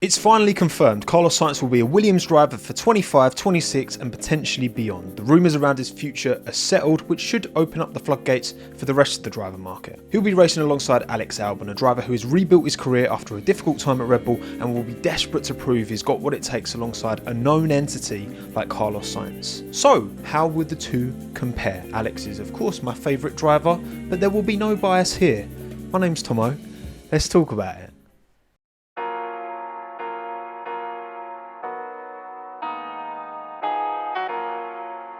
It's finally confirmed Carlos Sainz will be a Williams driver for 25, 26 and potentially beyond. The rumours around his future are settled, which should open up the floodgates for the rest of the driver market. He'll be racing alongside Alex Albon, a driver who has rebuilt his career after a difficult time at Red Bull and will be desperate to prove he's got what it takes alongside a known entity like Carlos Sainz. So, how would the two compare? Alex is of course my favourite driver, but there will be no bias here. My name's Tommo, let's talk about it.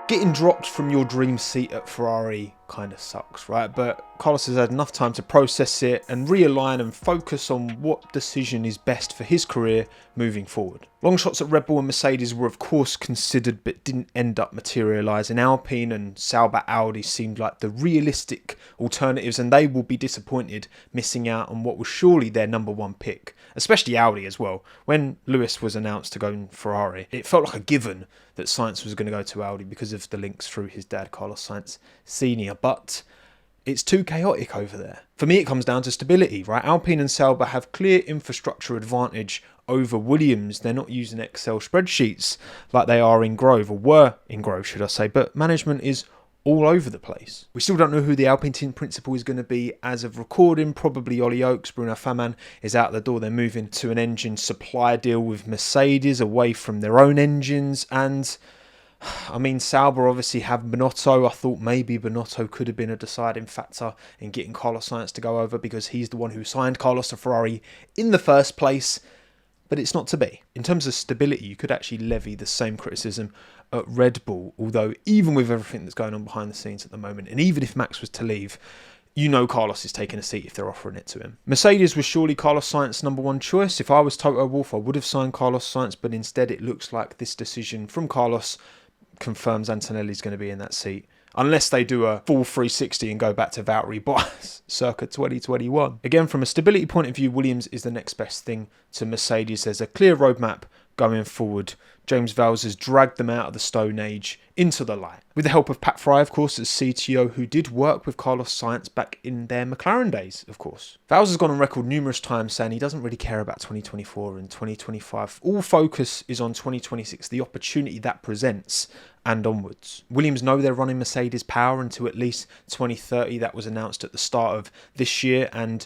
Getting dropped from your dream seat at Ferrari kind of sucks, right? But Carlos has had enough time to process it and realign and focus on what decision is best for his career moving forward. Long shots at Red Bull and Mercedes were of course considered but didn't end up materialising. Alpine and Sauber Audi seemed like the realistic alternatives, and they will be disappointed missing out on what was surely their number one pick, especially Audi as well. When Lewis was announced to go in Ferrari, it felt like a given that Sainz was going to go to Audi because of the links through his dad, Carlos Sainz Sr., but it's too chaotic over there. For me, it comes down to stability, right? Alpine and Sauber have clear infrastructure advantage over Williams. They're not using Excel spreadsheets like they are in Grove, or were in Grove, should I say, but management is all over the place. We still don't know who the Alpine team principal is going to be as of recording. Probably Ollie Oakes. Bruno Faman is out the door. They're moving to an engine supply deal with Mercedes away from their own engines. And I mean, Sauber obviously have Binotto. I thought maybe Binotto could have been a deciding factor in getting Carlos Sainz to go over, because he's the one who signed Carlos to Ferrari in the first place. But it's not to be. In terms of stability, you could actually levy the same criticism at Red Bull, although even with everything that's going on behind the scenes at the moment, and even if Max was to leave, you know Carlos is taking a seat if they're offering it to him. Mercedes was surely Carlos Sainz's number one choice. If I was Toto Wolff, I would have signed Carlos Sainz, but instead it looks like this decision from Carlos confirms Antonelli's going to be in that seat, unless they do a full 360 and go back to Valtteri Bottas circa 2021. Again, from a stability point of view, Williams is the next best thing to Mercedes. There's a clear roadmap going forward. James Vowles has dragged them out of the Stone Age into the light, with the help of Pat Fry, of course, as CTO, who did work with Carlos Sainz back in their McLaren days, of course. Vowles has gone on record numerous times saying he doesn't really care about 2024 and 2025. All focus is on 2026, the opportunity that presents, and onwards. Williams know they're running Mercedes power until at least 2030. That was announced at the start of this year, and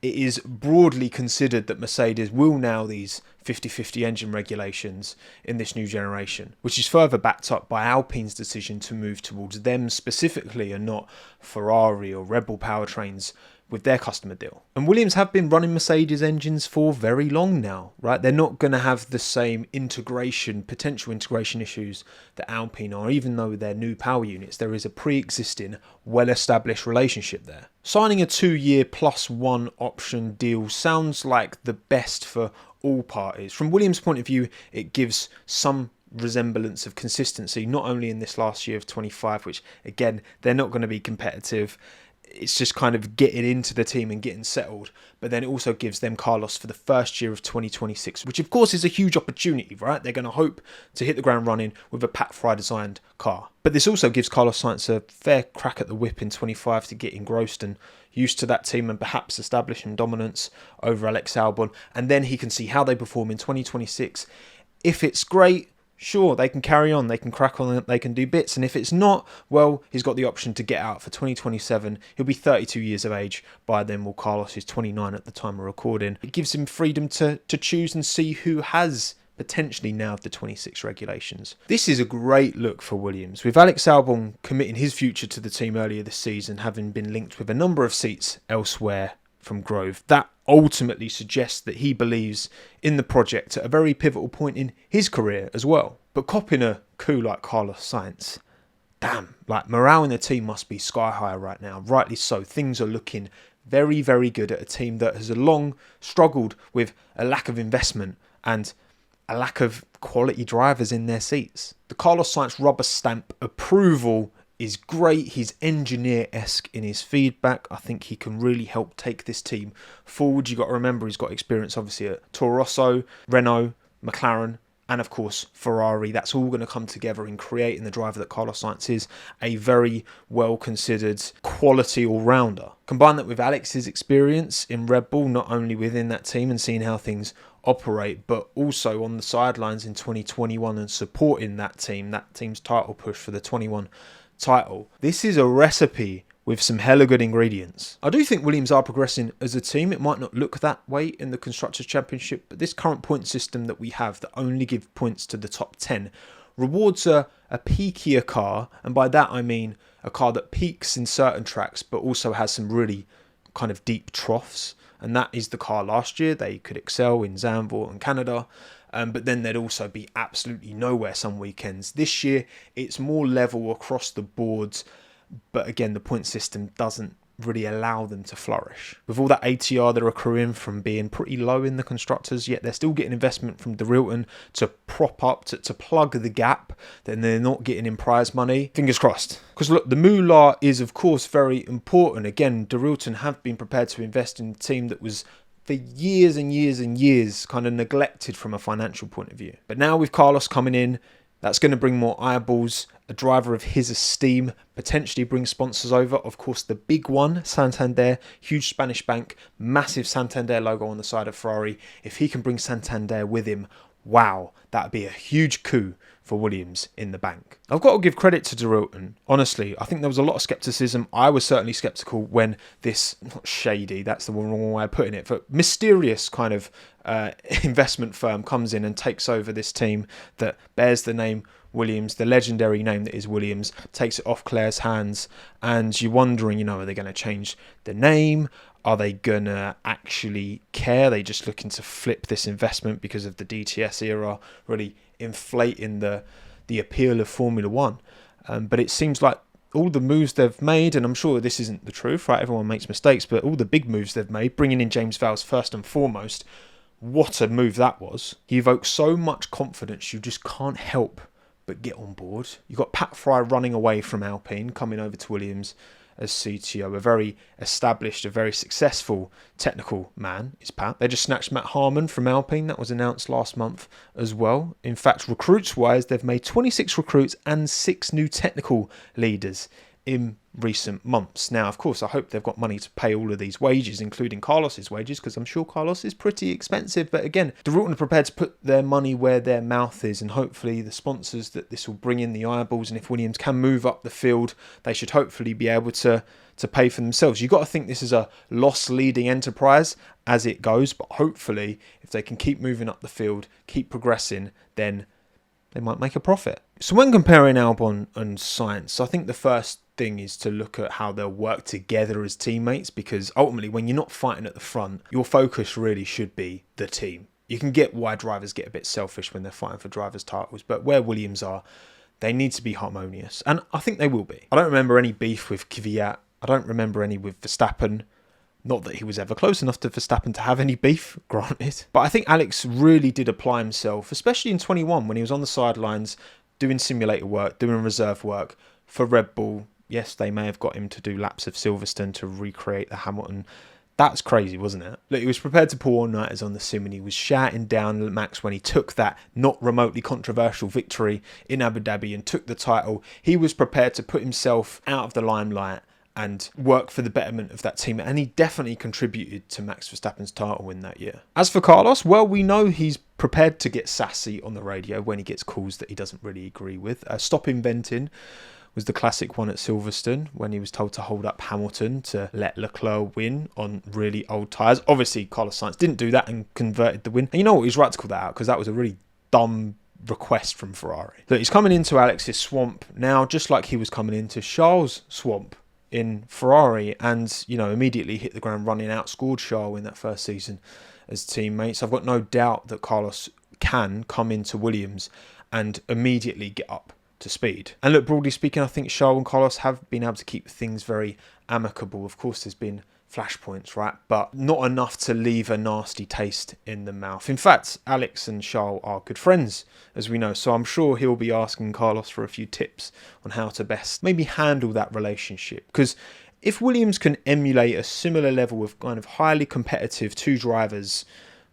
it is broadly considered that Mercedes will nail these 50-50 engine regulations in this new generation, which is further backed up by Alpine's decision to move towards them specifically and not Ferrari or Red Bull powertrains with their customer deal. And Williams have been running Mercedes engines for very long now, right? They're not going to have the same potential integration issues that Alpine are, even though they're new power units. There is a pre-existing, well-established relationship there. Signing a 2-year +1 option deal sounds like the best for all parties. From Williams' point of view, it gives some resemblance of consistency, not only in this last year of 25, which again, they're not going to be competitive. It's just kind of getting into the team and getting settled. But then it also gives them Carlos for the first year of 2026, which of course is a huge opportunity, right? They're going to hope to hit the ground running with a Pat Fry designed car. But this also gives Carlos Sainz a fair crack at the whip in 25 to get engrossed and used to that team and perhaps establish some dominance over Alex Albon. And then he can see how they perform in 2026. If it's great, sure, they can carry on, they can crack on, they can do bits. And if it's not, well, he's got the option to get out for 2027. He'll be 32 years of age by then, while Carlos is 29 at the time of recording. It gives him freedom to choose and see who has potentially nailed the 26 regulations. This is a great look for Williams, with Alex Albon committing his future to the team earlier this season, having been linked with a number of seats elsewhere from Grove. That ultimately suggests that he believes in the project at a very pivotal point in his career as well. But copping a coup like Carlos Sainz, damn, like morale in the team must be sky high right now. Rightly so. Things are looking very, very good at a team that has long struggled with a lack of investment and a lack of quality drivers in their seats. The Carlos Sainz rubber stamp approval is great. He's engineer-esque in his feedback. I think he can really help take this team forward. You've got to remember he's got experience obviously at Toro Rosso, Renault, McLaren, and of course Ferrari. That's all going to come together in creating the driver that Carlos Sainz is, a very well considered quality all-rounder. Combine that with Alex's experience in Red Bull, not only within that team and seeing how things operate, but also on the sidelines in 2021 and supporting that team's title push for the 21 title. This is a recipe with some hella good ingredients. I do think Williams are progressing as a team. It might not look that way in the Constructors' Championship, but this current point system that we have that only give points to the top 10 rewards a peakier car, and by that I mean a car that peaks in certain tracks but also has some really kind of deep troughs, and that is the car last year. They could excel in Zandvoort and Canada, but then they'd also be absolutely nowhere some weekends. This year it's more level across the boards, but again the point system doesn't really allow them to flourish. With all that ATR they're accruing from being pretty low in the constructors, yet they're still getting investment from De Rilton to prop up, to plug the gap, then they're not getting in prize money. Fingers crossed. Because look, the moolah is of course very important. Again, De Rilton have been prepared to invest in a team that was for years and years and years kind of neglected from a financial point of view. But now with Carlos coming in, that's going to bring more eyeballs, a driver of his esteem, potentially bring sponsors over. Of course, the big one, Santander, huge Spanish bank, massive Santander logo on the side of Ferrari. If he can bring Santander with him, wow, that would be a huge coup for Williams in the bank. I've got to give credit to De Rilton. Honestly, I think there was a lot of skepticism. I was certainly skeptical when this, not shady, that's the wrong way of putting it, but mysterious kind of investment firm comes in and takes over this team that bears the name Williams, the legendary name that is Williams, takes it off Claire's hands, and you're wondering, are they going to change the name? Are they going to actually care? Are they just looking to flip this investment because of the DTS era, really inflating the appeal of Formula One? But it seems like all the moves they've made, and I'm sure this isn't the truth, right? Everyone makes mistakes, but all the big moves they've made, bringing in James Vowles first and foremost, what a move that was. He evokes so much confidence, you just can't help but get on board. You've got Pat Fry running away from Alpine, coming over to Williams as CTO. A very established, a very successful technical man is Pat. They just snatched Matt Harmon from Alpine. That was announced last month as well. In fact, recruits-wise, they've made 26 recruits and 6 new technical leaders in recent months. Now, of course, I hope they've got money to pay all of these wages, including Carlos's wages, because I'm sure Carlos is pretty expensive. But again, De Rilton are prepared to put their money where their mouth is, and hopefully the sponsors that this will bring in the eyeballs, and if Williams can move up the field, they should hopefully be able to pay for themselves. You've got to think this is a loss-leading enterprise as it goes, but hopefully if they can keep moving up the field, keep progressing, then they might make a profit. So when comparing Albon and Sainz, I think the first thing is to look at how they'll work together as teammates, because ultimately when you're not fighting at the front, your focus really should be the team. You can get why drivers get a bit selfish when they're fighting for drivers' titles, but where Williams are, they need to be harmonious, and I think they will be. I don't remember any beef with Kvyat. I don't remember any with Verstappen. Not that he was ever close enough to Verstappen to have any beef, granted. But I think Alex really did apply himself, especially in 21 when he was on the sidelines doing simulator work, doing reserve work for Red Bull. Yes, they may have got him to do laps of Silverstone to recreate the Hamilton. That's crazy, wasn't it? Look, he was prepared to pull all-nighters on the sim, and he was shouting down Max when he took that not remotely controversial victory in Abu Dhabi and took the title. He was prepared to put himself out of the limelight and work for the betterment of that team, and he definitely contributed to Max Verstappen's title win that year. As for Carlos, well, we know he's prepared to get sassy on the radio when he gets calls that he doesn't really agree with. Stop inventing was the classic one at Silverstone when he was told to hold up Hamilton to let Leclerc win on really old tyres. Obviously, Carlos Sainz didn't do that and converted the win. And you know what? He's right to call that out, because that was a really dumb request from Ferrari. Look, he's coming into Alex's swamp now, just like he was coming into Charles' swamp in Ferrari, and immediately hit the ground running, outscored Charles in that first season as teammates. I've got no doubt that Carlos can come into Williams and immediately get up to speed. And look, broadly speaking, I think Charles and Carlos have been able to keep things very amicable. Of course, there's been flashpoints, right? But not enough to leave a nasty taste in the mouth. In fact, Alex and Charles are good friends, as we know, so I'm sure he'll be asking Carlos for a few tips on how to best maybe handle that relationship. Because if Williams can emulate a similar level of kind of highly competitive two drivers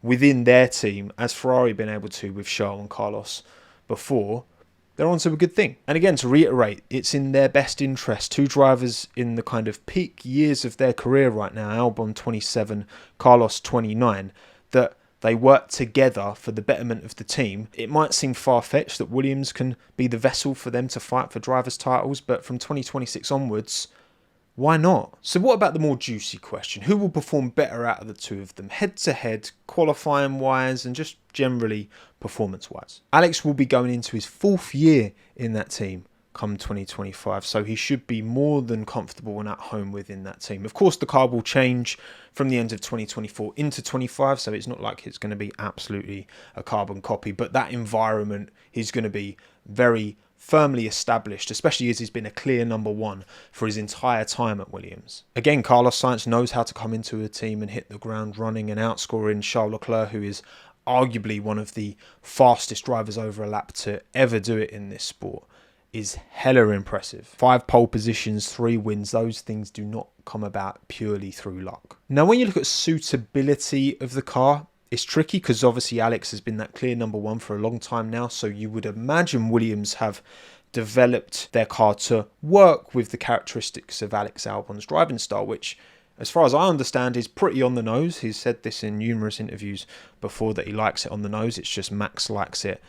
within their team, as Ferrari been able to with Charles and Carlos before, they're on to a good thing. And again, to reiterate, it's in their best interest. Two drivers in the kind of peak years of their career right now, Albon 27, Carlos 29, that they work together for the betterment of the team, it might seem far-fetched that Williams can be the vessel for them to fight for drivers' titles, but from 2026 onwards, why not? So what about the more juicy question? Who will perform better out of the two of them, head-to-head, qualifying-wise, and just generally performance-wise? Alex will be going into his 4th year in that team come 2025, so he should be more than comfortable and at home within that team. Of course, the car will change from the end of 2024 into 25, so it's not like it's going to be absolutely a carbon copy, but that environment is going to be very firmly established, especially as he's been a clear number 1 for his entire time at Williams. Again, Carlos Sainz knows how to come into a team and hit the ground running and outscoring Charles Leclerc, who is arguably one of the fastest drivers over a lap to ever do it in this sport, is hella impressive. 5 pole positions, 3 wins. Those things do not come about purely through luck. Now, when you look at suitability of the car, it's tricky because obviously Alex has been that clear number 1 for a long time now. So you would imagine Williams have developed their car to work with the characteristics of Alex Albon's driving style, which, as far as I understand, is pretty on the nose. He's said this in numerous interviews before that he likes it on the nose. It's just Max likes it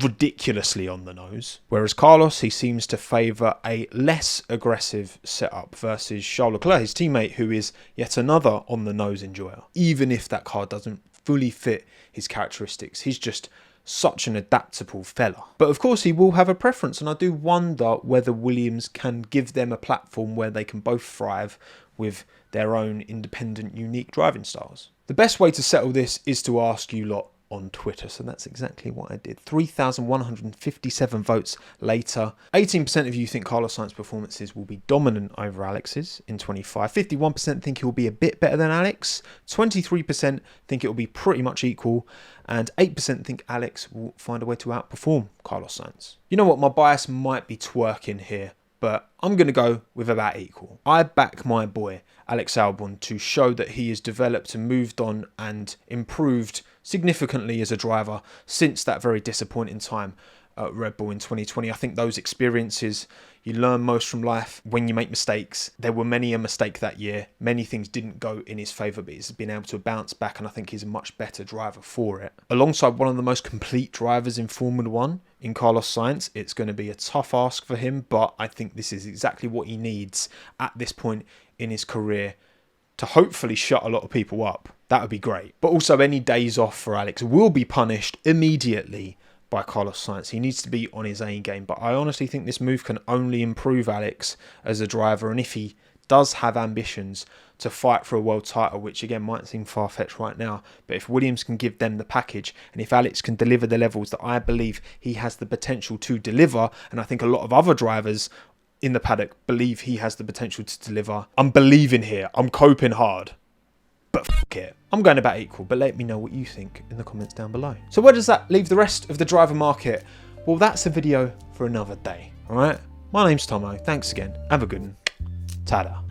ridiculously on the nose. Whereas Carlos, he seems to favour a less aggressive setup versus Charles Leclerc, his teammate, who is yet another on the nose enjoyer. Even if that car doesn't fully fit his characteristics, he's just such an adaptable fella. But of course he will have a preference, and I do wonder whether Williams can give them a platform where they can both thrive with their own independent, unique driving styles. The best way to settle this is to ask you lot on Twitter, so that's exactly what I did. 3,157 votes later. 18% of you think Carlos Sainz's performances will be dominant over Alex's in 25. 51% think he'll be a bit better than Alex. 23% think it will be pretty much equal. And 8% think Alex will find a way to outperform Carlos Sainz. You know what, my bias might be twerking here, but I'm going to go with about equal. I back my boy Alex Albon to show that he has developed and moved on and improved significantly as a driver since that very disappointing time at Red Bull in 2020. I think those experiences, you learn most from life when you make mistakes. There were many a mistake that year. Many things didn't go in his favour, but he's been able to bounce back, and I think he's a much better driver for it. Alongside one of the most complete drivers in Formula 1 in Carlos Sainz, it's going to be a tough ask for him, but I think this is exactly what he needs at this point in his career to hopefully shut a lot of people up. That would be great. But also, any days off for Alex will be punished immediately by Carlos Sainz. He needs to be on his A game. But I honestly think this move can only improve Alex as a driver. And if he does have ambitions to fight for a world title, which again might seem far-fetched right now, but if Williams can give them the package, and if Alex can deliver the levels that I believe he has the potential to deliver, and I think a lot of other drivers in the paddock believe he has the potential to deliver, I'm believing here. I'm coping hard. But f*** it. I'm going about equal, but let me know what you think in the comments down below. So where does that leave the rest of the driver market? Well, that's a video for another day, alright? My name's Tommo. Thanks again. Have a good one. Ta-da.